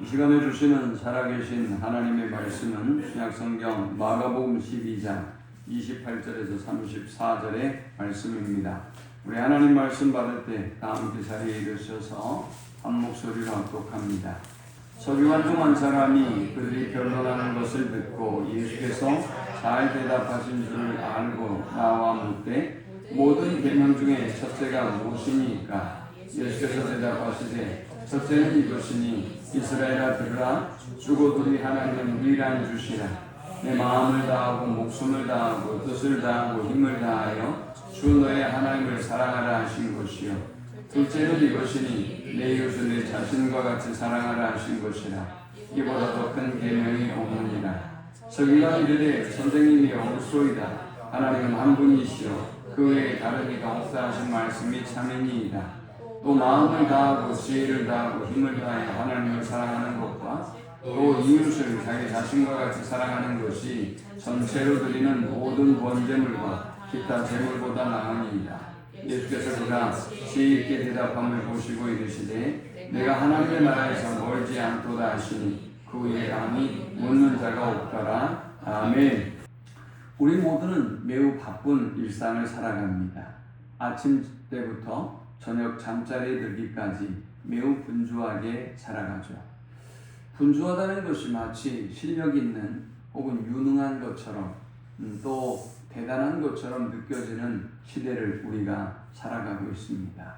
이 시간에 주시는 살아계신 하나님의 말씀은 신약성경 마가복음 12장 28절에서 34절의 말씀입니다. 우리 하나님 말씀 받을 때 다 함께 자리에 일으셔서 한 목소리로 합독합니다. 서기관 중 한 사람이 그들이 변론하는 것을 듣고 예수께서 잘 대답하신 줄 알고 나와 묻되 모든 계명 중에 첫째가 무엇이니까? 예수께서 대답하시되 첫째는 이것이니 이스라엘아 들으라. 주고 둘이 하나님은 유일한 주시라. 내 마음을 다하고 목숨을 다하고 뜻을 다하고 힘을 다하여 주 너의 하나님을 사랑하라 하신 것이요 둘째는 이것이니 내 이웃을 내 자신과 같이 사랑하라 하신 것이라. 이보다 더 큰 계명이 없느니라. 서기관이 이르되 선생님이 옳소이다. 하나님은 한 분이시요 그 외에 다른 이가 없다 하신 말씀이 참이니이다. 또 마음을 다하고 지혜를 다하고 힘을 다하여 하나님을 사랑하는 것과 또 이웃을 자기 자신과 같이 사랑하는 것이 전체로 드리는 모든 번제물과 기타 제물보다 나으니이다. 예수께서 그가 지혜 있게 대답함을 보시고 이르시되 내가 하나님의 나라에서 멀지 않도다 하시니 그 외에 감히 묻는 자가 없더라. 아멘. 우리 모두는 매우 바쁜 일상을 살아갑니다. 아침 때부터 저녁 잠자리에 들기까지 매우 분주하게 살아가죠. 분주하다는 것이 마치 실력 있는 혹은 유능한 것처럼 또 대단한 것처럼 느껴지는 시대를 우리가 살아가고 있습니다.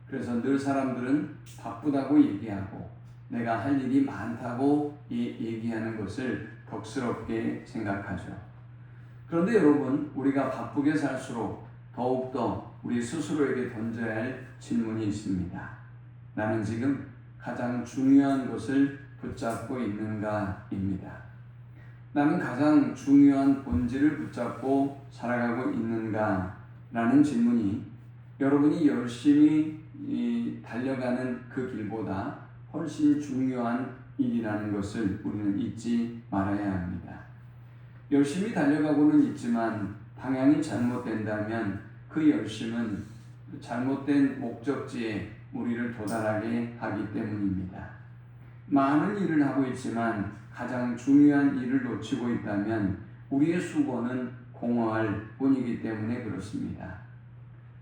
그래서 늘 사람들은 바쁘다고 얘기하고 내가 할 일이 많다고 얘기하는 것을 덕스럽게 생각하죠. 그런데 여러분, 우리가 바쁘게 살수록 더욱더 우리 스스로에게 던져야 할 질문이 있습니다. 나는 지금 가장 중요한 것을 붙잡고 있는가입니다. 나는 가장 중요한 본질을 붙잡고 살아가고 있는가라는 질문이 여러분이 열심히 달려가는 그 길보다 훨씬 중요한 일이라는 것을 우리는 잊지 말아야 합니다. 열심히 달려가고는 있지만 방향이 잘못된다면 그 열심은 잘못된 목적지에 우리를 도달하게 하기 때문입니다. 많은 일을 하고 있지만 가장 중요한 일을 놓치고 있다면 우리의 수고는 공허할 뿐이기 때문에 그렇습니다.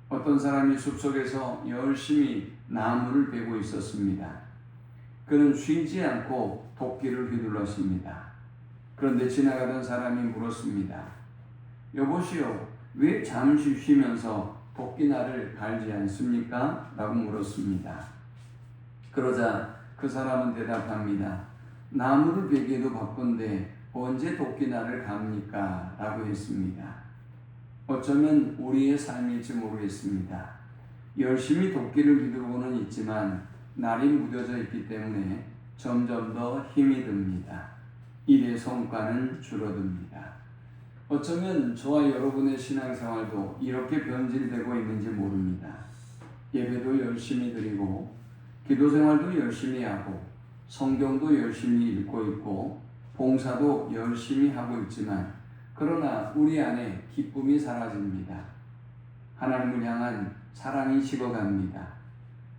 어떤 사람이 숲속에서 열심히 나무를 베고 있었습니다. 그는 쉬지 않고 도끼를 휘둘렀습니다. 그런데 지나가던 사람이 물었습니다. 여보시오, 왜 잠시 쉬면서 도끼날을 갈지 않습니까? 라고 물었습니다. 그러자 그 사람은 대답합니다. 나무를 베기에도 바쁜데 언제 도끼날을 갑니까? 라고 했습니다. 어쩌면 우리의 삶일지 모르겠습니다. 열심히 도끼를 휘두르고는 있지만 날이 무뎌져 있기 때문에 점점 더 힘이 듭니다. 일의 성과는 줄어듭니다. 어쩌면 저와 여러분의 신앙생활도 이렇게 변질되고 있는지 모릅니다. 예배도 열심히 드리고 기도생활도 열심히 하고 성경도 열심히 읽고 있고 봉사도 열심히 하고 있지만 그러나 우리 안에 기쁨이 사라집니다. 하나님을 향한 사랑이 식어갑니다.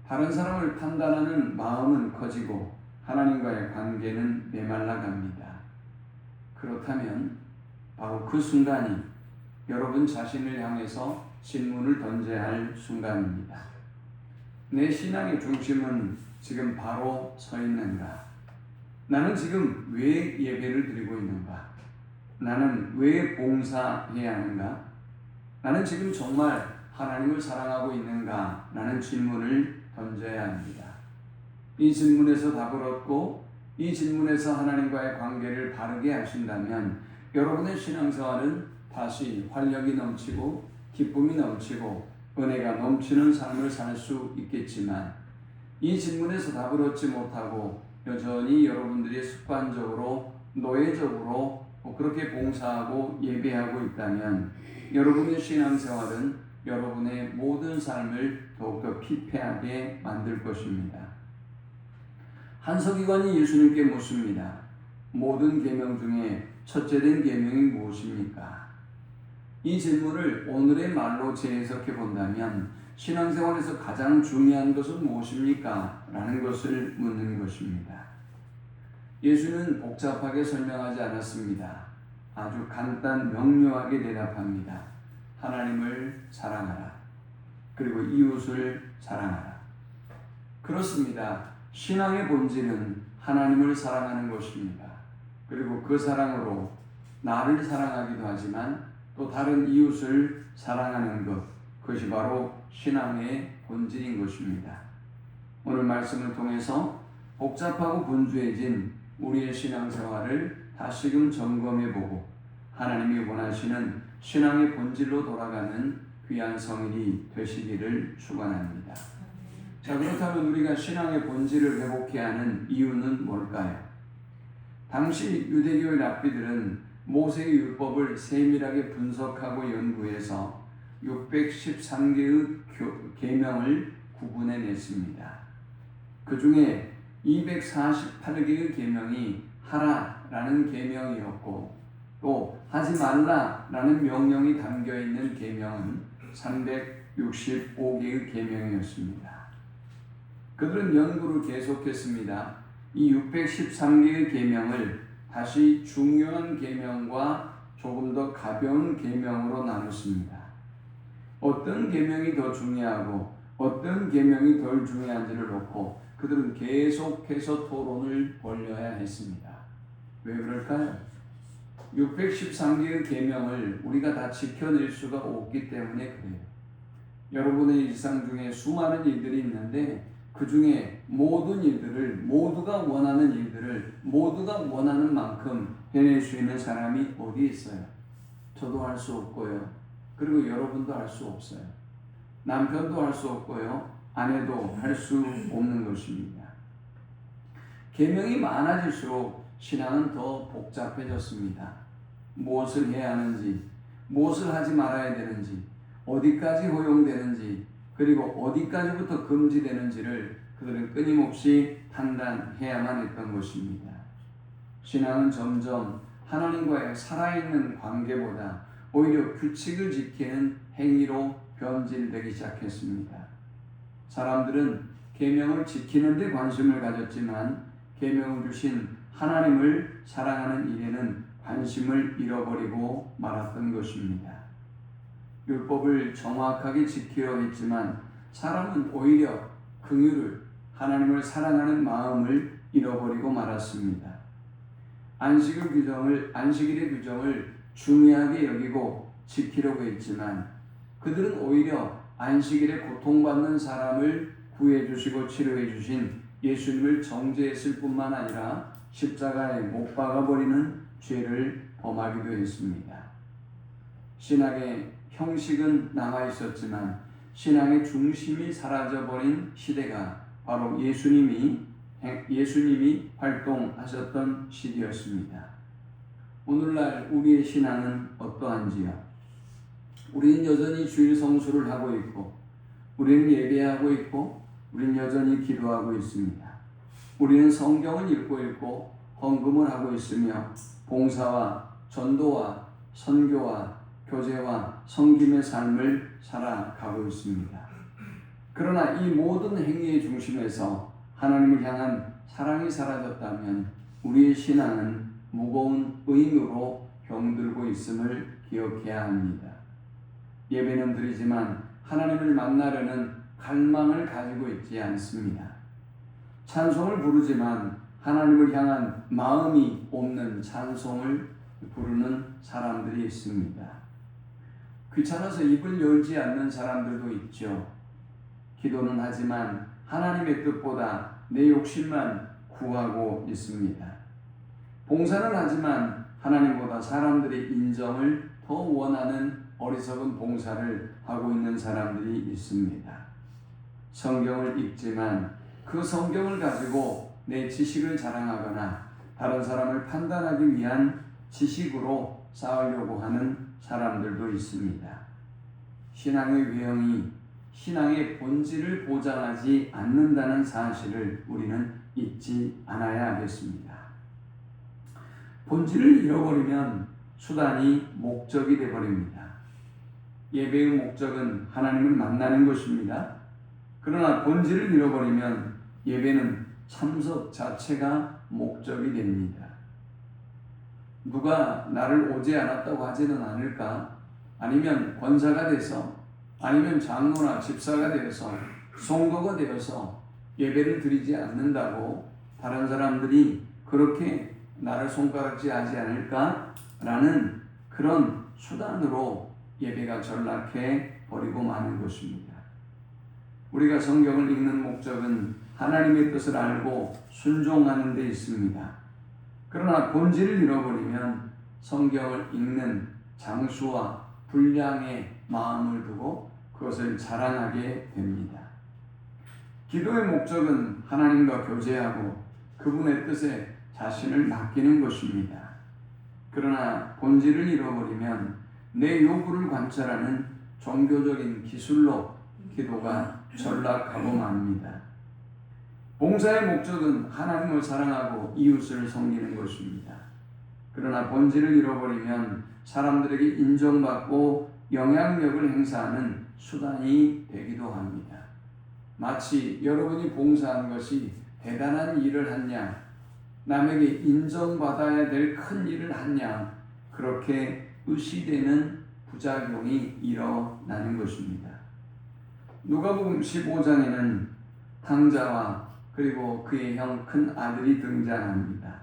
다른 사람을 판단하는 마음은 커지고 하나님과의 관계는 메말라갑니다. 그렇다면 바로 그 순간이 여러분 자신을 향해서 질문을 던져야 할 순간입니다. 내 신앙의 중심은 지금 바로 서 있는가? 나는 지금 왜 예배를 드리고 있는가? 나는 왜 봉사해야 하는가? 나는 지금 정말 하나님을 사랑하고 있는가? 라는 질문을 던져야 합니다. 이 질문에서 답을 얻고 이 질문에서 하나님과의 관계를 바르게 하신다면 여러분의 신앙생활은 다시 활력이 넘치고 기쁨이 넘치고 은혜가 넘치는 삶을 살 수 있겠지만 이 질문에서 답을 얻지 못하고 여전히 여러분들이 습관적으로 노예적으로 그렇게 봉사하고 예배하고 있다면 여러분의 신앙생활은 여러분의 모든 삶을 더욱더 피폐하게 만들 것입니다. 한 서기관이 예수님께 묻습니다. 모든 계명 중에 첫째된 계명이 무엇입니까? 이 질문을 오늘의 말로 재해석해 본다면 신앙생활에서 가장 중요한 것은 무엇입니까? 라는 것을 묻는 것입니다. 예수는 복잡하게 설명하지 않았습니다. 아주 간단 명료하게 대답합니다. 하나님을 사랑하라. 그리고 이웃을 사랑하라. 그렇습니다. 신앙의 본질은 하나님을 사랑하는 것입니다. 그리고 그 사랑으로 나를 사랑하기도 하지만 또 다른 이웃을 사랑하는 것, 그것이 바로 신앙의 본질인 것입니다. 오늘 말씀을 통해서 복잡하고 분주해진 우리의 신앙생활을 다시금 점검해보고 하나님이 원하시는 신앙의 본질로 돌아가는 귀한 성일이 되시기를 축원합니다. 자, 그렇다면 우리가 신앙의 본질을 회복해 하는 이유는 뭘까요? 당시 유대교의 랍비들은 모세의 율법을 세밀하게 분석하고 연구해서 613개의 계명을 구분해냈습니다. 그 중에 248개의 계명이 하라라는 계명이었고 또 하지 말라라는 명령이 담겨있는 계명은 365개의 계명이었습니다. 그들은 연구를 계속했습니다. 이 613개의 계명을 다시 중요한 계명과 조금 더 가벼운 계명으로 나눴습니다. 어떤 계명이 더 중요하고 어떤 계명이 덜 중요한지를 놓고 그들은 계속해서 토론을 벌여야 했습니다. 왜 그럴까요? 613개의 계명을 우리가 다 지켜낼 수가 없기 때문에 그래요. 여러분의 일상 중에 수많은 일들이 있는데 그 중에 모든 일들을 모두가 원하는 일들을 모두가 원하는 만큼 해낼 수 있는 사람이 어디 있어요? 저도 할 수 없고요. 그리고 여러분도 할 수 없어요. 남편도 할 수 없고요. 아내도 할 수 없는 것입니다. 계명이 많아질수록 신앙은 더 복잡해졌습니다. 무엇을 해야 하는지, 무엇을 하지 말아야 되는지, 어디까지 허용되는지, 그리고 어디까지부터 금지되는지를 그들은 끊임없이 판단해야만 했던 것입니다. 신앙은 점점 하나님과의 살아있는 관계보다 오히려 규칙을 지키는 행위로 변질되기 시작했습니다. 사람들은 계명을 지키는 데 관심을 가졌지만 계명을 주신 하나님을 사랑하는 일에는 관심을 잃어버리고 말았던 것입니다. 율법을 정확하게 지키려 했지만 사람은 오히려 긍휼을, 하나님을 사랑하는 마음을 잃어버리고 말았습니다. 안식일의 규정을 중요하게 여기고 지키려고 했지만 그들은 오히려 안식일에 고통받는 사람을 구해주시고 치료해주신 예수님을 정죄했을 뿐만 아니라 십자가에 못 박아버리는 죄를 범하기도 했습니다. 신앙의 형식은 남아있었지만 신앙의 중심이 사라져버린 시대가 바로 예수님이 활동하셨던 시대였습니다. 오늘날 우리의 신앙은 어떠한지요? 우리는 여전히 주일 성수를 하고 있고 우리는 예배하고 있고 우리는 여전히 기도하고 있습니다. 우리는 성경을 읽고 헌금을 하고 있으며 봉사와 전도와 선교와 교제와 섬김의 삶을 살아가고 있습니다. 그러나 이 모든 행위의 중심에서 하나님을 향한 사랑이 사라졌다면 우리의 신앙은 무거운 의무로 병들고 있음을 기억해야 합니다. 예배는 드리지만 하나님을 만나려는 갈망을 가지고 있지 않습니다. 찬송을 부르지만 하나님을 향한 마음이 없는 찬송을 부르는 사람들이 있습니다. 귀찮아서 입을 열지 않는 사람들도 있죠. 기도는 하지만 하나님의 뜻보다 내 욕심만 구하고 있습니다. 봉사는 하지만 하나님보다 사람들의 인정을 더 원하는 어리석은 봉사를 하고 있는 사람들이 있습니다. 성경을 읽지만 그 성경을 가지고 내 지식을 자랑하거나 다른 사람을 판단하기 위한 지식으로 쌓으려고 하는 사람들도 있습니다. 신앙의 외형이 신앙의 본질을 보장하지 않는다는 사실을 우리는 잊지 않아야 하겠습니다. 본질을 잃어버리면 수단이 목적이 되어버립니다. 예배의 목적은 하나님을 만나는 것입니다. 그러나 본질을 잃어버리면 예배는 참석 자체가 목적이 됩니다. 누가 나를 오지 않았다고 하지는 않을까? 아니면 권사가 돼서, 아니면 장로나 집사가 되어서, 송도가 되어서 예배를 드리지 않는다고 다른 사람들이 그렇게 나를 손가락질하지 않을까? 라는 그런 수단으로 예배가 전락해 버리고 마는 것입니다. 우리가 성경을 읽는 목적은 하나님의 뜻을 알고 순종하는 데 있습니다. 그러나 본질을 잃어버리면 성경을 읽는 장수와 분량의 마음을 두고 그것을 자랑하게 됩니다. 기도의 목적은 하나님과 교제하고 그분의 뜻에 자신을 맡기는 것입니다. 그러나 본질을 잃어버리면 내 요구를 관찰하는 종교적인 기술로 기도가 전락하고 맙니다. 봉사의 목적은 하나님을 사랑하고 이웃을 섬기는 것입니다. 그러나 본질을 잃어버리면 사람들에게 인정받고 영향력을 행사하는 수단이 되기도 합니다. 마치 여러분이 봉사한 것이 대단한 일을 했냐, 남에게 인정받아야 될 큰 일을 했냐, 그렇게 의시되는 부작용이 일어나는 것입니다. 누가복음 15장에는 탕자와 그리고 그의 형 큰 아들이 등장합니다.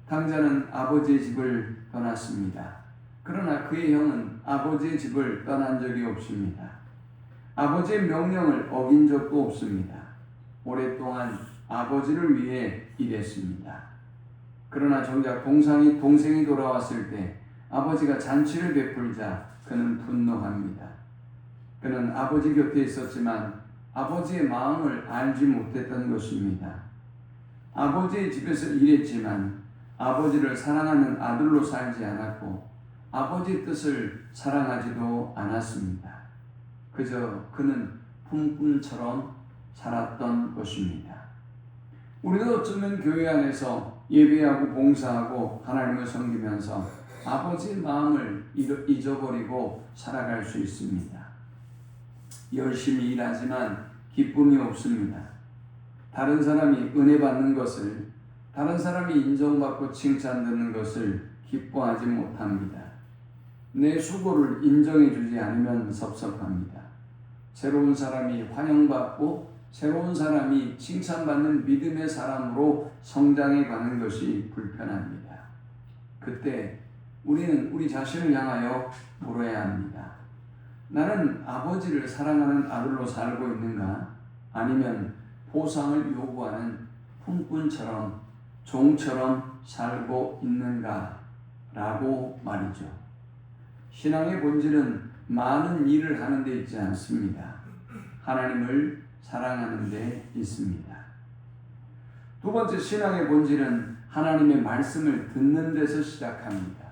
탕자는 아버지의 집을 떠났습니다. 그러나 그의 형은 아버지의 집을 떠난 적이 없습니다. 아버지의 명령을 어긴 적도 없습니다. 오랫동안 아버지를 위해 일했습니다. 그러나 정작 동생이 돌아왔을 때 아버지가 잔치를 베풀자 그는 분노합니다. 그는 아버지 곁에 있었지만 아버지의 마음을 알지 못했던 것입니다. 아버지의 집에서 일했지만 아버지를 사랑하는 아들로 살지 않았고 아버지의 뜻을 사랑하지도 않았습니다. 그저 그는 품꾼처럼 살았던 것입니다. 우리도 어쩌면 교회 안에서 예배하고 봉사하고 하나님을 섬기면서 아버지의 마음을 잊어버리고 살아갈 수 있습니다. 열심히 일하지만 기쁨이 없습니다. 다른 사람이 은혜 받는 것을, 다른 사람이 인정받고 칭찬받는 것을 기뻐하지 못합니다. 내 수고를 인정해 주지 않으면 섭섭합니다. 새로운 사람이 환영받고 새로운 사람이 칭찬받는 믿음의 사람으로 성장해 가는 것이 불편합니다. 그때 우리는 우리 자신을 향하여 물어야 합니다. 나는 아버지를 사랑하는 아들로 살고 있는가? 아니면 보상을 요구하는 품꾼처럼 종처럼 살고 있는가? 라고 말이죠. 신앙의 본질은 많은 일을 하는 데 있지 않습니다. 하나님을 사랑하는 데 있습니다. 두 번째, 신앙의 본질은 하나님의 말씀을 듣는 데서 시작합니다.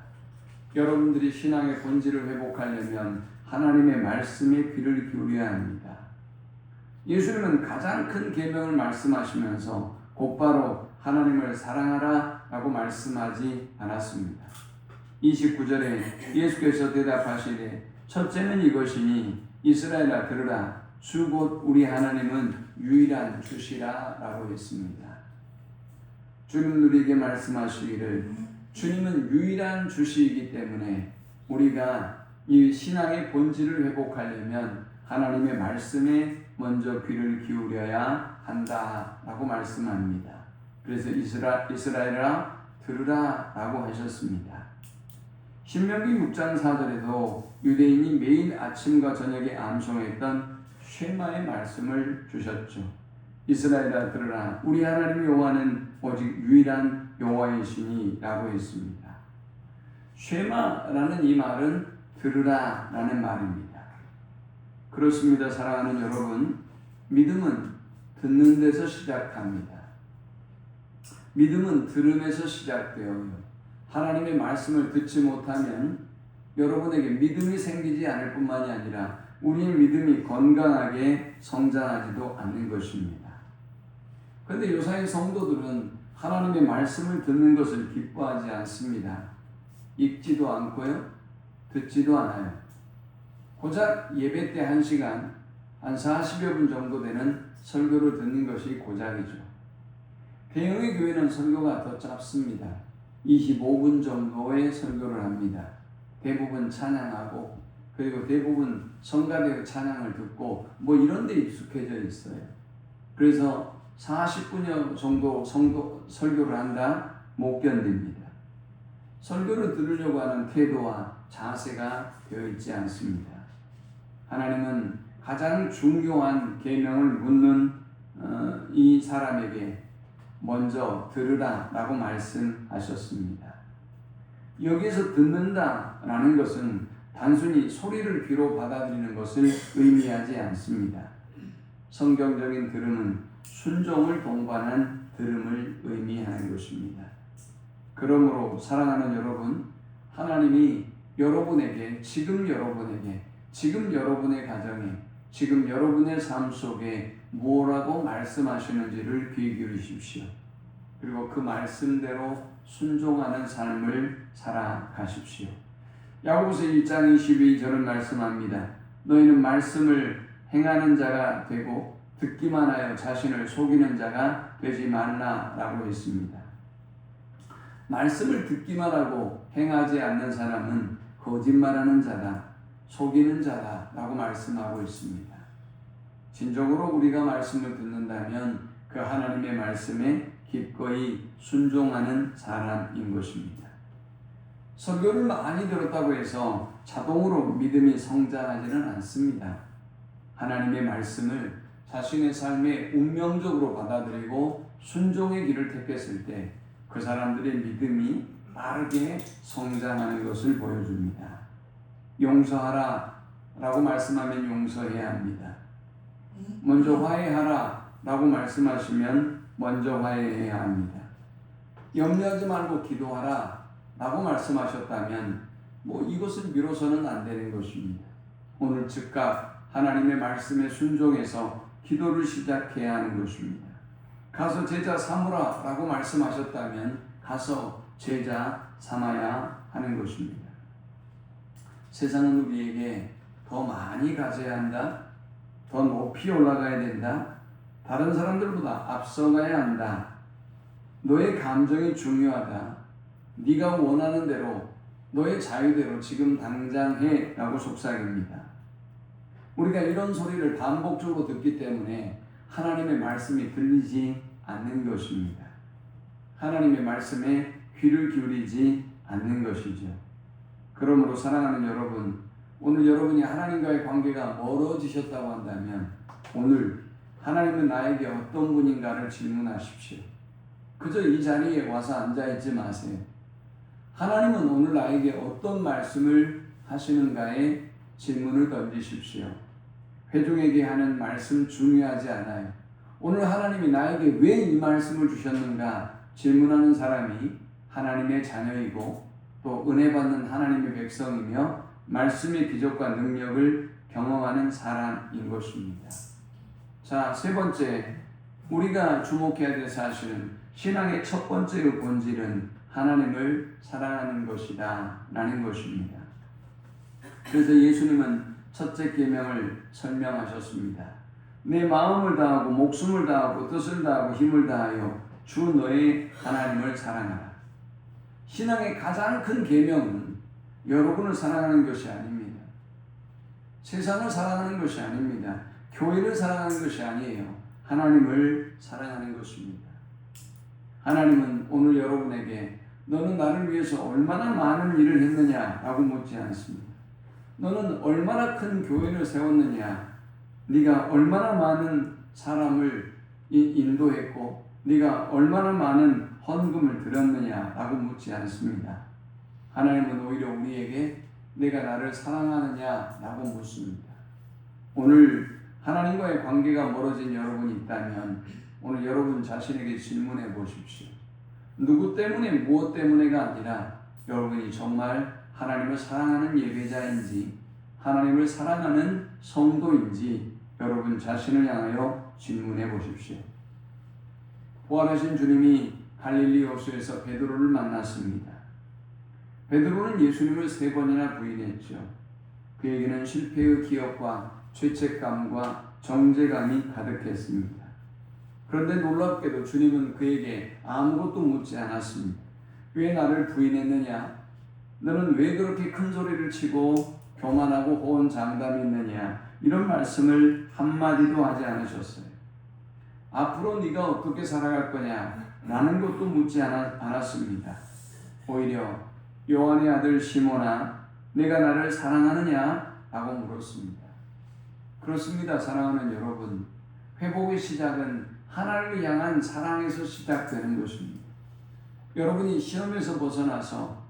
여러분들이 신앙의 본질을 회복하려면 하나님의 말씀에 귀를 기울여야 합니다. 예수님은 가장 큰 계명을 말씀하시면서 곧바로 하나님을 사랑하라 라고 말씀하지 않았습니다. 29절에 예수께서 대답하시되 첫째는 이것이니 이스라엘아 들으라 주 곧 우리 하나님은 유일한 주시라 라고 했습니다. 주님 우리에게 말씀하시기를 주님은 유일한 주시이기 때문에 우리가 이 신앙의 본질을 회복하려면 하나님의 말씀에 먼저 귀를 기울여야 한다라고 말씀합니다. 그래서 이스라엘아 들으라 라고 하셨습니다. 신명기 6장 4절에도 유대인이 매일 아침과 저녁에 암송했던 쉐마의 말씀을 주셨죠. 이스라엘아 들으라 우리 하나님 여호와는 오직 유일한 여호와이시니 라고 했습니다. 쉐마라는 이 말은 들으라 라는 말입니다. 그렇습니다. 사랑하는 여러분, 믿음은 듣는 데서 시작합니다. 믿음은 들음에서 시작되어요. 하나님의 말씀을 듣지 못하면 여러분에게 믿음이 생기지 않을 뿐만이 아니라 우리의 믿음이 건강하게 성장하지도 않는 것입니다. 그런데 요사이 성도들은 하나님의 말씀을 듣는 것을 기뻐하지 않습니다. 읽지도 않고요, 듣지도 않아요. 고작 예배 때 1시간, 한 40여 분 정도 되는 설교를 듣는 것이 고작이죠. 대형의 교회는 설교가 더 짧습니다. 25분 정도의 설교를 합니다. 대부분 찬양하고 그리고 대부분 성가대의 찬양을 듣고 뭐 이런 데 익숙해져 있어요. 그래서 40분 정도 설교를 한다 못 견딥니다. 설교를 들으려고 하는 태도와 자세가 되어 있지 않습니다. 하나님은 가장 중요한 계명을 묻는 이 사람에게 먼저 들으라 라고 말씀하셨습니다. 여기서 듣는다라는 것은 단순히 소리를 귀로 받아들이는 것을 의미하지 않습니다. 성경적인 들음은 순종을 동반한 들음을 의미하는 것입니다. 그러므로 사랑하는 여러분, 하나님이 여러분에게, 지금 여러분의 가정에, 지금 여러분의 삶 속에 뭐라고 말씀하시는지를 귀 기울이십시오. 그리고 그 말씀대로 순종하는 삶을 살아가십시오. 야고보서 1장 22절은 말씀합니다. 너희는 말씀을 행하는 자가 되고 듣기만 하여 자신을 속이는 자가 되지 말라라고 했습니다. 말씀을 듣기만 하고 행하지 않는 사람은 거짓말하는 자다, 속이는 자다라고 말씀하고 있습니다. 진정으로 우리가 말씀을 듣는다면 그 하나님의 말씀에 기꺼이 순종하는 사람인 것입니다. 설교를 많이 들었다고 해서 자동으로 믿음이 성장하지는 않습니다. 하나님의 말씀을 자신의 삶에 운명적으로 받아들이고 순종의 길을 택했을 때 그 사람들의 믿음이 빠르게 성장하는 것을 보여줍니다. 용서하라 라고 말씀하면 용서해야 합니다. 먼저 화해하라 라고 말씀하시면 먼저 화해해야 합니다. 염려하지 말고 기도하라 라고 말씀하셨다면 이것을 미뤄서는 안 되는 것입니다. 오늘 즉각 하나님의 말씀에 순종해서 기도를 시작해야 하는 것입니다. 가서 제자 삼으라 라고 말씀하셨다면 가서 제자 삼아야 하는 것입니다. 세상은 우리에게 더 많이 가져야 한다, 더 높이 올라가야 된다, 다른 사람들보다 앞서가야 한다, 너의 감정이 중요하다, 네가 원하는 대로 너의 자유대로 지금 당장 해 라고 속삭입니다. 우리가 이런 소리를 반복적으로 듣기 때문에 하나님의 말씀이 들리지 않는 것입니다. 하나님의 말씀에 귀를 기울이지 않는 것이죠. 그러므로 사랑하는 여러분, 오늘 여러분이 하나님과의 관계가 멀어지셨다고 한다면 오늘 하나님은 나에게 어떤 분인가를 질문하십시오. 그저 이 자리에 와서 앉아있지 마세요. 하나님은 오늘 나에게 어떤 말씀을 하시는가에 질문을 던지십시오. 회중에게 하는 말씀 중요하지 않아요. 오늘 하나님이 나에게 왜 이 말씀을 주셨는가 질문하는 사람이 하나님의 자녀이고 또 은혜 받는 하나님의 백성이며 말씀의 기적과 능력을 경험하는 사람인 것입니다. 자, 세 번째, 우리가 주목해야 될 사실은 신앙의 첫 번째의 본질은 하나님을 사랑하는 것이다 라는 것입니다. 그래서 예수님은 첫째 계명을 설명하셨습니다. 내 마음을 다하고 목숨을 다하고 뜻을 다하고 힘을 다하여 주 너의 하나님을 사랑하라. 신앙의 가장 큰 계명은 여러분을 사랑하는 것이 아닙니다. 세상을 사랑하는 것이 아닙니다. 교회를 사랑하는 것이 아니에요. 하나님을 사랑하는 것입니다. 하나님은 오늘 여러분에게 너는 나를 위해서 얼마나 많은 일을 했느냐라고 묻지 않습니다. 너는 얼마나 큰 교회를 세웠느냐, 네가 얼마나 많은 사람을 인도했고 네가 얼마나 많은 헌금을 드렸느냐라고 묻지 않습니다. 하나님은 오히려 우리에게 내가 나를 사랑하느냐라고 묻습니다. 오늘 하나님과의 관계가 멀어진 여러분이 있다면 오늘 여러분 자신에게 질문해 보십시오. 누구 때문에 무엇 때문에가 아니라 여러분이 정말 하나님을 사랑하는 예배자인지 하나님을 사랑하는 성도인지 여러분 자신을 향하여 질문해 보십시오. 부활하신 주님이 갈릴리 호수에서 베드로를 만났습니다. 베드로는 예수님을 3번이나 부인했죠. 그에게는 실패의 기억과 죄책감과 정죄감이 가득했습니다. 그런데 놀랍게도 주님은 그에게 아무것도 묻지 않았습니다. 왜 나를 부인했느냐? 너는 왜 그렇게 큰 소리를 치고 교만하고 호언장담이 있느냐? 이런 말씀을 한마디도 하지 않으셨어요. 앞으로 네가 어떻게 살아갈 거냐? 라는 것도 묻지 않았습니다. 오히려 요한의 아들 시몬아, 내가 나를 사랑하느냐? 라고 물었습니다. 그렇습니다. 사랑하는 여러분, 회복의 시작은 하나님을 향한 사랑에서 시작되는 것입니다. 여러분이 시험에서 벗어나서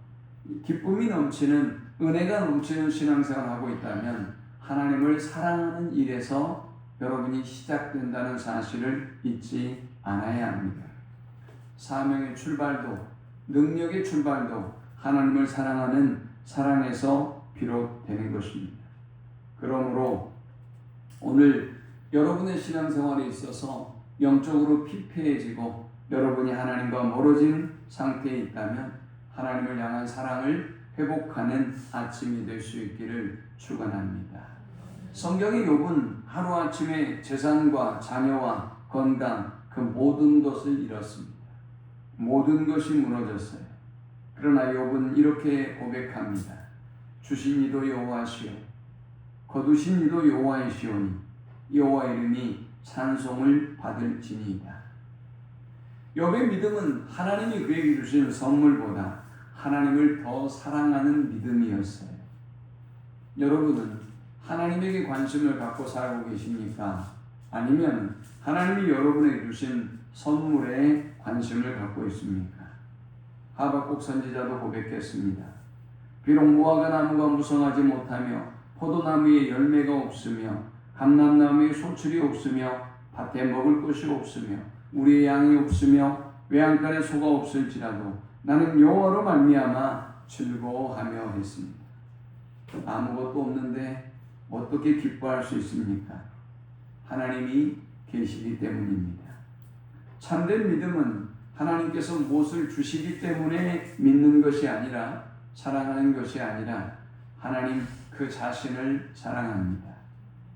기쁨이 넘치는, 은혜가 넘치는 신앙생활을 하고 있다면 하나님을 사랑하는 일에서 여러분이 시작된다는 사실을 잊지 않아야 합니다. 사명의 출발도, 능력의 출발도 하나님을 사랑하는 사랑에서 비롯되는 것입니다. 그러므로 오늘 여러분의 신앙생활에 있어서 영적으로 피폐해지고 여러분이 하나님과 멀어진 상태에 있다면 하나님을 향한 사랑을 회복하는 아침이 될 수 있기를 축원합니다. 성경의 욥은 하루아침에 재산과 자녀와 건강, 그 모든 것을 잃었습니다. 모든 것이 무너졌어요. 그러나 욥은 이렇게 고백합니다. 주신 이도 여호와시오, 거두신 이도 여호와이시오니 여호와 이름이 찬송을 받을지니이다. 욥의 믿음은 하나님이 그에게 주신 선물보다 하나님을 더 사랑하는 믿음이었어요. 여러분은 하나님에게 관심을 갖고 살고 계십니까? 아니면 하나님이 여러분에게 주신 선물에 관심을 갖고 있습니까? 하박국 선지자도 고백했습니다. 비록 무화과 나무가 무성하지 못하며 포도나무에 열매가 없으며 감람나무에 소출이 없으며 밭에 먹을 것이 없으며 우리의 양이 없으며 외양간에 소가 없을지라도 나는 여호와로 말미암아 즐거워하며 했습니다. 아무것도 없는데 어떻게 기뻐할 수 있습니까? 하나님이 계시기 때문입니다. 참된 믿음은 하나님께서 무엇을 주시기 때문에 믿는 것이 아니라, 사랑하는 것이 아니라 하나님 그 자신을 사랑합니다.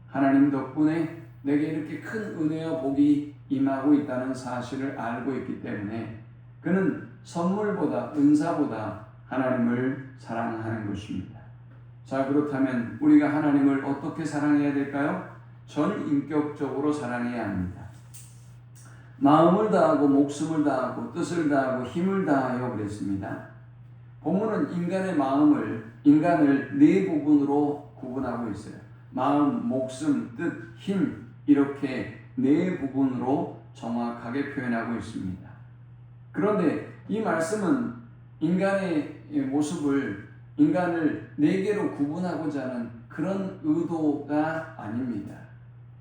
하나님 덕분에 내게 이렇게 큰 은혜와 복이 임하고 있다는 사실을 알고 있기 때문에 그는 선물보다, 은사보다 하나님을 사랑하는 것입니다. 자, 그렇다면 우리가 하나님을 어떻게 사랑해야 될까요? 전인격적으로 사랑해야 합니다. 마음을 다하고 목숨을 다하고 뜻을 다하고 힘을 다하여 그랬습니다. 본문은 인간의 인간을 네 부분으로 구분하고 있어요. 마음, 목숨, 뜻, 힘, 이렇게 네 부분으로 정확하게 표현하고 있습니다. 그런데 이 말씀은 인간의 모습을, 인간을 네 개로 구분하고자 하는 그런 의도가 아닙니다.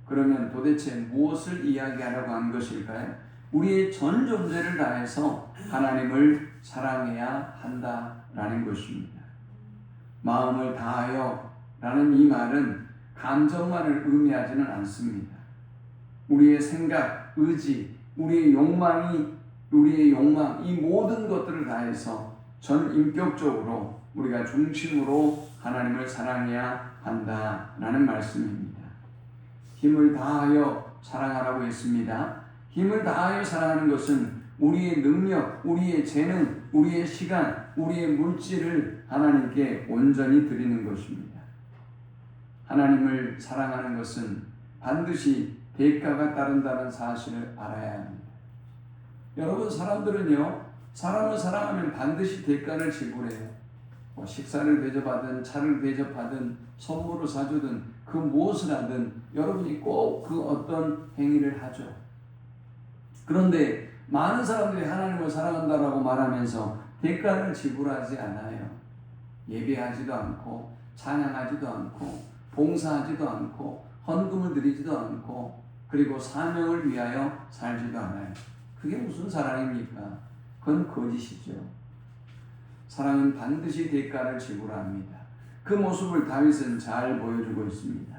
그러면 도대체 무엇을 이야기하려고 한 것일까요? 우리의 전 존재를 다해서 하나님을 사랑해야 한다라는 것입니다. 마음을 다하여 라는 이 말은 감정만을 의미하지는 않습니다. 우리의 생각, 의지, 우리의 욕망, 이 모든 것들을 다해서 전 인격적으로 우리가 중심으로 하나님을 사랑해야 한다라는 말씀입니다. 힘을 다하여 사랑하라고 했습니다. 힘을 다하여 사랑하는 것은 우리의 능력, 우리의 재능, 우리의 시간, 우리의 물질을 하나님께 온전히 드리는 것입니다. 하나님을 사랑하는 것은 반드시 대가가 따른다는 사실을 알아야 합니다. 여러분, 사람들은요, 사람을 사랑하면 반드시 대가를 지불해요. 식사를 대접하든 차를 대접하든 선물을 사주든 그 무엇을 하든 여러분이 꼭 그 어떤 행위를 하죠. 그런데 많은 사람들이 하나님을 사랑한다라고 말하면서 대가를 지불하지 않아요. 예배하지도 않고 찬양하지도 않고 봉사하지도 않고 헌금을 드리지도 않고 그리고 사명을 위하여 살지도 않아요. 그게 무슨 사랑입니까? 그건 거짓이죠. 사랑은 반드시 대가를 지불합니다. 그 모습을 다윗은 잘 보여주고 있습니다.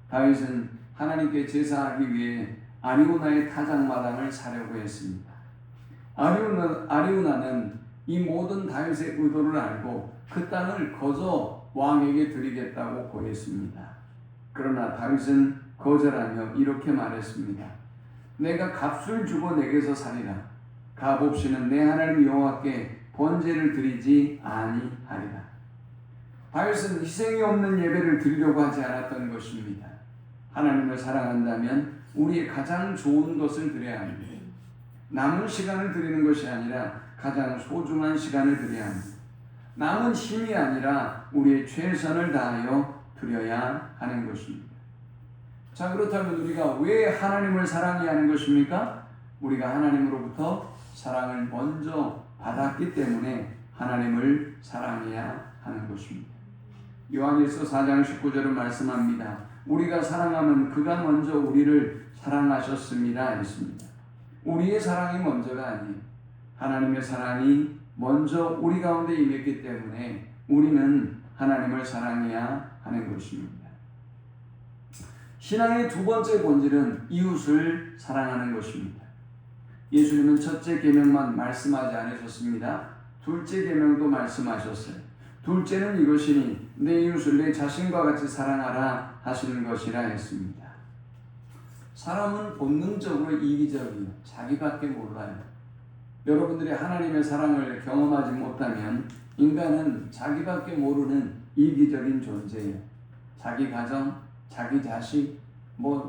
다윗은 하나님께 제사하기 위해 아리우나의 타작마당을 사려고 했습니다. 아리우나는 이 모든 다윗의 의도를 알고 그 땅을 거저 왕에게 드리겠다고 고했습니다. 그러나 다윗은 거절하며 이렇게 말했습니다. 내가 값을 주고 내게서 살리라. 값 없이는 내 하나님 여호와께 번제를 드리지 아니하리라. 다윗은 희생이 없는 예배를 드리려고 하지 않았던 것입니다. 하나님을 사랑한다면 우리의 가장 좋은 것을 드려야 합니다. 남은 시간을 드리는 것이 아니라 가장 소중한 시간을 드려야 합니다. 남은 힘이 아니라 우리의 최선을 다하여 드려야 하는 것입니다. 자, 그렇다면 우리가 왜 하나님을 사랑해야 하는 것입니까? 우리가 하나님으로부터 사랑을 먼저 받았기 때문에 하나님을 사랑해야 하는 것입니다. 요한일서 4장 19절은 말씀합니다. 우리가 사랑하면 그가 먼저 우리를 사랑하셨습니다 했습니다. 우리의 사랑이 먼저가 아니에요. 하나님의 사랑이 먼저 우리 가운데 임했기 때문에 우리는 하나님을 사랑해야 하는 것입니다. 신앙의 두 번째 본질은 이웃을 사랑하는 것입니다. 예수님은 첫째 계명만 말씀하지 않으셨습니다. 둘째 계명도 말씀하셨어요. 둘째는 이것이니 내 이웃을 내 자신과 같이 사랑하라 하시는 것이라 했습니다. 사람은 본능적으로 이기적이에요. 자기밖에 몰라요. 여러분들이 하나님의 사랑을 경험하지 못하면 인간은 자기밖에 모르는 이기적인 존재예요. 자기 가정, 자기 자식,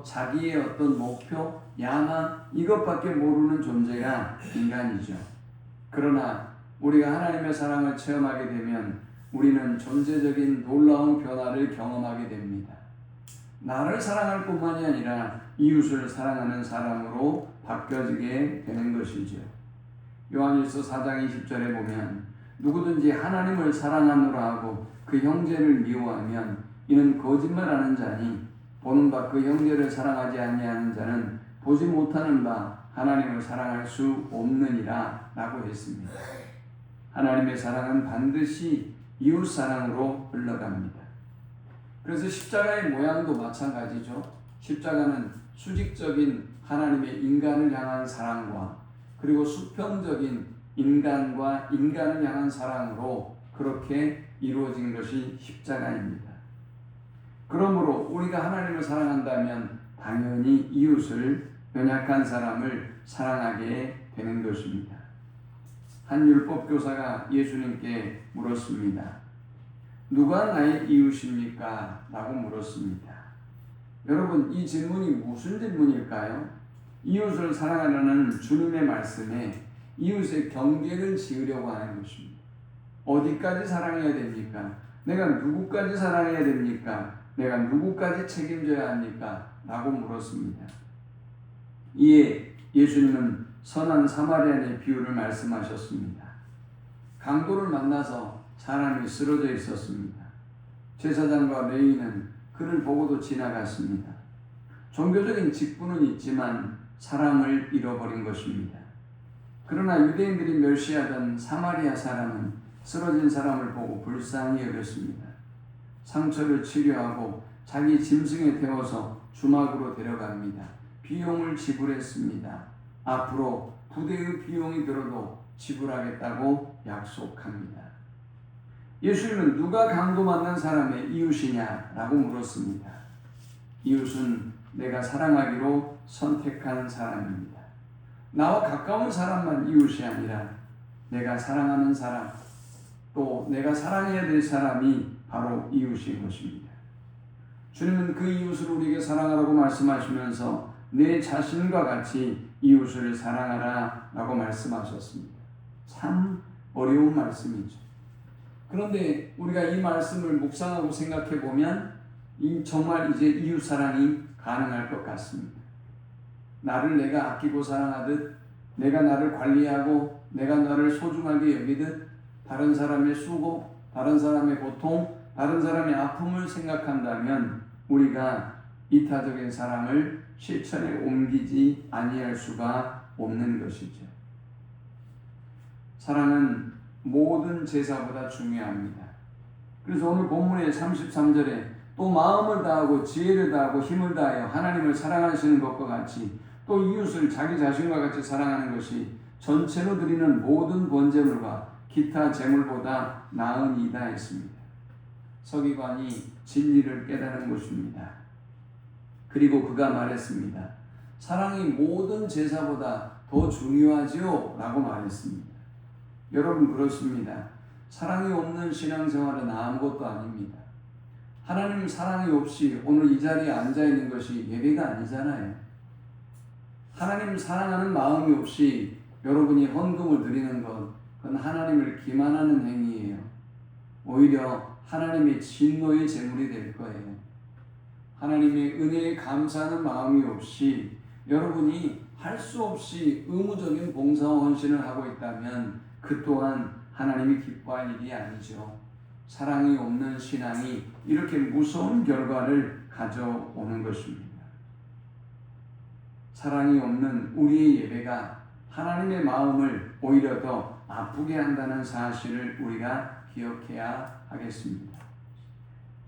자기의 어떤 목표, 야망 이것밖에 모르는 존재가 인간이죠. 그러나 우리가 하나님의 사랑을 체험하게 되면 우리는 존재적인 놀라운 변화를 경험하게 됩니다. 나를 사랑할 뿐만이 아니라 이웃을 사랑하는 사람으로 바뀌어지게 되는 것이죠. 요한일서 4장 20절에 보면 누구든지 하나님을 사랑하노라 하고 그 형제를 미워하면 이는 거짓말하는 자니 보는 바 그 형제를 사랑하지 아니하는 자는 보지 못하는 바 하나님을 사랑할 수 없느니라 라고 했습니다. 하나님의 사랑은 반드시 이웃 사랑으로 흘러갑니다. 그래서 십자가의 모양도 마찬가지죠. 십자가는 수직적인 하나님의 인간을 향한 사랑과 그리고 수평적인 인간과 인간을 향한 사랑으로 그렇게 이루어진 것이 십자가입니다. 그러므로 우리가 하나님을 사랑한다면 당연히 이웃을, 연약한 사람을 사랑하게 되는 것입니다. 한 율법 교사가 예수님께 물었습니다. 누가 나의 이웃입니까? 라고 물었습니다. 여러분, 이 질문이 무슨 질문일까요? 이웃을 사랑하라는 주님의 말씀에 이웃의 경계를 지으려고 하는 것입니다. 어디까지 사랑해야 됩니까? 내가 누구까지 사랑해야 됩니까? 내가 누구까지 책임져야 합니까? 라고 물었습니다. 이에 예수님은 선한 사마리아인의 비유를 말씀하셨습니다. 강도를 만나서 사람이 쓰러져 있었습니다. 제사장과 레위인은 그를 보고도 지나갔습니다. 종교적인 직분은 있지만 사람을 잃어버린 것입니다. 그러나 유대인들이 멸시하던 사마리아 사람은 쓰러진 사람을 보고 불쌍히 여겼습니다. 상처를 치료하고 자기 짐승에 태워서 주막으로 데려갑니다. 비용을 지불했습니다. 앞으로 부대의 비용이 들어도 지불하겠다고 약속합니다. 예수님은 누가 강도 만난 사람의 이웃이냐라고 물었습니다. 이웃은 내가 사랑하기로 선택한 사람입니다. 나와 가까운 사람만 이웃이 아니라 내가 사랑하는 사람, 또 내가 사랑해야 될 사람이 바로 이웃인 것입니다. 주님은 그 이웃을 우리에게 사랑하라고 말씀하시면서 내 자신과 같이 이웃을 사랑하라 라고 말씀하셨습니다. 참 어려운 말씀이죠. 그런데 우리가 이 말씀을 묵상하고 생각해 보면 정말 이제 이웃 사랑이 가능할 것 같습니다. 나를 내가 아끼고 사랑하듯, 내가 나를 관리하고 내가 너를 소중하게 여기듯, 다른 사람의 수고, 다른 사람의 고통, 다른 사람의 아픔을 생각한다면 우리가 이타적인 사랑을 실천에 옮기지 아니할 수가 없는 것이죠. 사랑은 모든 제사보다 중요합니다. 그래서 오늘 본문의 33절에 또 마음을 다하고 지혜를 다하고 힘을 다하여 하나님을 사랑하시는 것과 같이 또 이웃을 자기 자신과 같이 사랑하는 것이 전체로 드리는 모든 번제물과 기타 제물보다 나으니이다 했습니다. 서기관이 진리를 깨달은 것입니다. 그리고 그가 말했습니다. 사랑이 모든 제사보다 더 중요하지요? 라고 말했습니다. 여러분 그렇습니다. 사랑이 없는 신앙생활은 아무것도 아닙니다. 하나님 사랑이 없이 오늘 이 자리에 앉아있는 것이 예배가 아니잖아요. 하나님 사랑하는 마음이 없이 여러분이 헌금을 드리는 것, 그건 하나님을 기만하는 행위예요. 오히려 하나님의 진노의 제물이 될 거예요. 하나님의 은혜에 감사하는 마음이 없이 여러분이 할 수 없이 의무적인 봉사와 헌신을 하고 있다면 그 또한 하나님이 기뻐할 일이 아니죠. 사랑이 없는 신앙이 이렇게 무서운 결과를 가져오는 것입니다. 사랑이 없는 우리의 예배가 하나님의 마음을 오히려 더 아프게 한다는 사실을 우리가 기억해야 하겠습니다.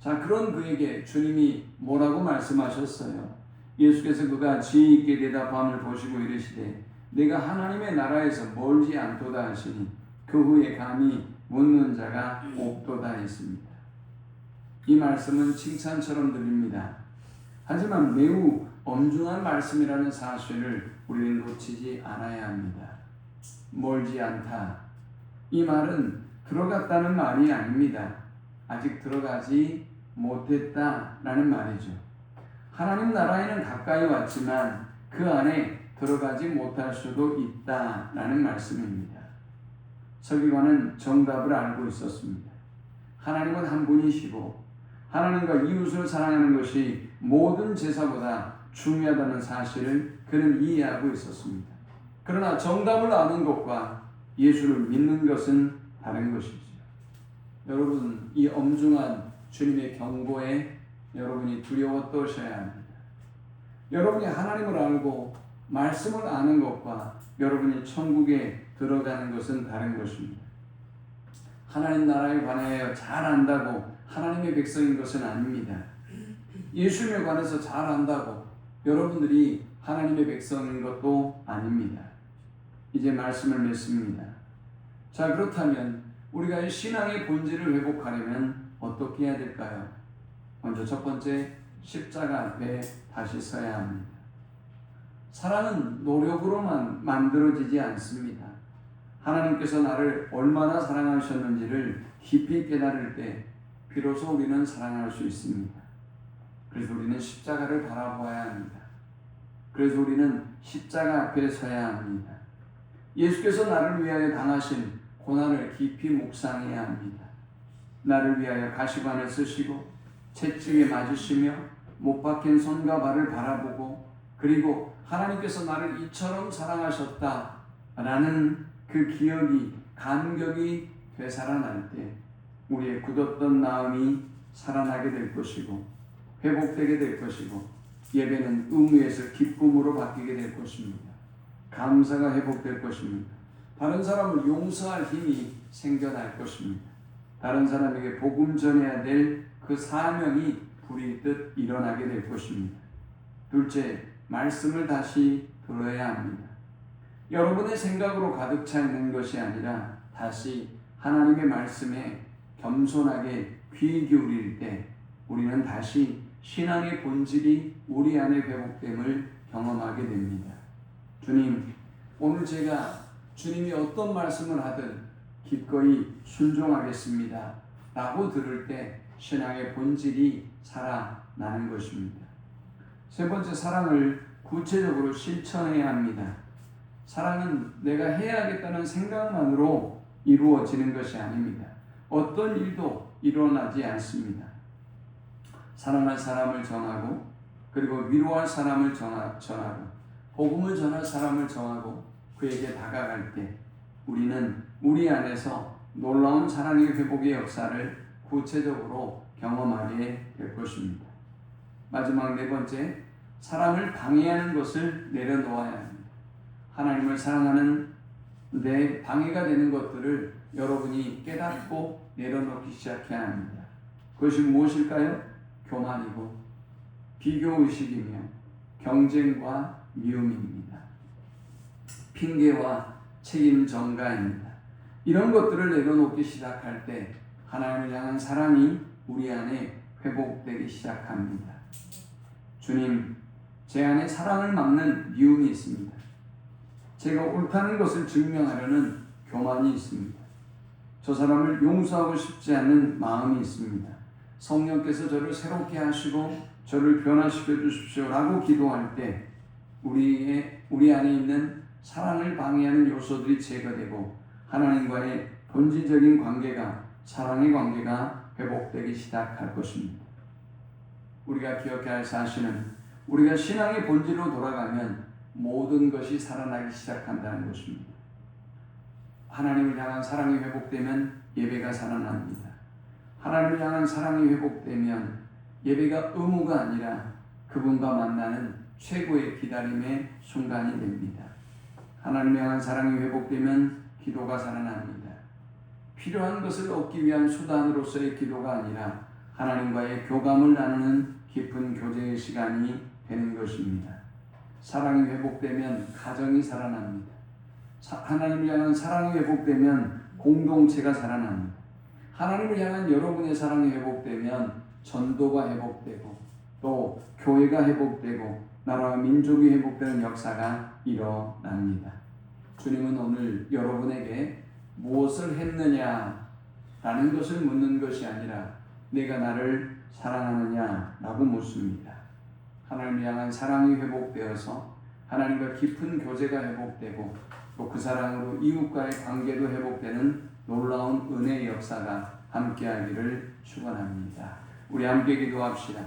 자, 그런 그에게 주님이 뭐라고 말씀하셨어요? 예수께서 그가 지혜 있게 대답함을 보시고 이르시되 내가 하나님의 나라에서 멀지 않도다 하시니 그 후에 감히 묻는 자가 없도다 했습니다. 이 말씀은 칭찬처럼 들립니다. 하지만 매우 엄중한 말씀이라는 사실을 우리는 놓치지 않아야 합니다. 멀지 않다. 이 말은 들어갔다는 말이 아닙니다. 아직 들어가지 못했다라는 말이죠. 하나님 나라에는 가까이 왔지만 그 안에 들어가지 못할 수도 있다라는 말씀입니다. 서기관은 정답을 알고 있었습니다. 하나님은 한 분이시고 하나님과 이웃을 사랑하는 것이 모든 제사보다 중요하다는 사실을 그는 이해하고 있었습니다. 그러나 정답을 아는 것과 예수를 믿는 것은 다른 것이죠. 여러분, 이 엄중한 주님의 경고에 여러분이 두려워 떠셔야 합니다. 여러분이 하나님을 알고 말씀을 아는 것과 여러분이 천국에 들어가는 것은 다른 것입니다. 하나님 나라에 관하여 잘 안다고 하나님의 백성인 것은 아닙니다. 예수님에 관해서 잘 안다고 여러분들이 하나님의 백성인 것도 아닙니다. 이제 말씀을 맺습니다. 자, 그렇다면 우리가 이 신앙의 본질을 회복하려면 어떻게 해야 될까요? 먼저 첫 번째, 십자가 앞에 다시 서야 합니다. 사랑은 노력으로만 만들어지지 않습니다. 하나님께서 나를 얼마나 사랑하셨는지를 깊이 깨달을 때 비로소 우리는 사랑할 수 있습니다. 그래서 우리는 십자가를 바라보아야 합니다. 그래서 우리는 십자가 앞에 서야 합니다. 예수께서 나를 위하여 당하신 고난을 깊이 묵상해야 합니다. 나를 위하여 가시관을 쓰시고 채찍에 맞으시며 못 박힌 손과 발을 바라보고 그리고 하나님께서 나를 이처럼 사랑하셨다라는 그 기억이 감격이 되살아날 때 우리의 굳었던 마음이 살아나게 될 것이고 회복되게 될 것이고 예배는 의무에서 기쁨으로 바뀌게 될 것입니다. 감사가 회복될 것입니다. 다른 사람을 용서할 힘이 생겨날 것입니다. 다른 사람에게 복음 전해야 될 그 사명이 불이 듯 일어나게 될 것입니다. 둘째, 말씀을 다시 들어야 합니다. 여러분의 생각으로 가득 차 있는 것이 아니라 다시 하나님의 말씀에 겸손하게 귀 기울일 때 우리는 다시 신앙의 본질이 우리 안에 회복됨을 경험하게 됩니다. 주님, 오늘 제가 주님이 어떤 말씀을 하든 기꺼이 순종하겠습니다 라고 들을 때 신앙의 본질이 살아나는 것입니다. 세 번째, 사랑을 구체적으로 실천해야 합니다. 사랑은 내가 해야겠다는 생각만으로 이루어지는 것이 아닙니다. 어떤 일도 일어나지 않습니다. 사랑할 사람을 정하고 그리고 위로할 사람을 전하고 복음을 전할 사람을 정하고 그에게 다가갈 때 우리는 우리 안에서 놀라운 사랑의 회복의 역사를 구체적으로 경험하게 될 것입니다. 마지막 네 번째, 사랑을 방해하는 것을 내려놓아야 합니다. 하나님을 사랑하는 내 방해가 되는 것들을 여러분이 깨닫고 내려놓기 시작해야 합니다. 그것이 무엇일까요? 교만이고 비교의식이며 경쟁과 미움입니다. 핑계와 책임 전가입니다. 이런 것들을 내려놓기 시작할 때 하나님을 향한 사랑이 우리 안에 회복되기 시작합니다. 주님, 제 안에 사랑을 막는 미움이 있습니다. 제가 옳다는 것을 증명하려는 교만이 있습니다. 저 사람을 용서하고 싶지 않는 마음이 있습니다. 성령께서 저를 새롭게 하시고 저를 변화시켜 주십시오라고 기도할 때 우리 안에 있는 사랑을 방해하는 요소들이 제거되고 하나님과의 본질적인 관계가, 사랑의 관계가 회복되기 시작할 것입니다. 우리가 기억해야 할 사실은 우리가 신앙의 본질로 돌아가면 모든 것이 살아나기 시작한다는 것입니다. 하나님을 향한 사랑이 회복되면 예배가 살아납니다. 하나님을 향한 사랑이 회복되면 예배가 의무가 아니라 그분과 만나는 최고의 기다림의 순간이 됩니다. 하나님을 향한 사랑이 회복되면 기도가 살아납니다. 필요한 것을 얻기 위한 수단으로서의 기도가 아니라 하나님과의 교감을 나누는 깊은 교제의 시간이 되는 것입니다. 사랑이 회복되면 가정이 살아납니다. 하나님을 향한 사랑이 회복되면 공동체가 살아납니다. 하나님을 향한 여러분의 사랑이 회복되면 전도가 회복되고 또 교회가 회복되고 나라와 민족이 회복되는 역사가 일어납니다. 주님은 오늘 여러분에게 무엇을 했느냐라는 것을 묻는 것이 아니라 내가 나를 사랑하느냐라고 묻습니다. 하나님을 향한 사랑이 회복되어서 하나님과 깊은 교제가 회복되고 또 그 사랑으로 이웃과의 관계도 회복되는 놀라운 은혜의 역사가 함께하기를 축원합니다. 우리 함께 기도합시다.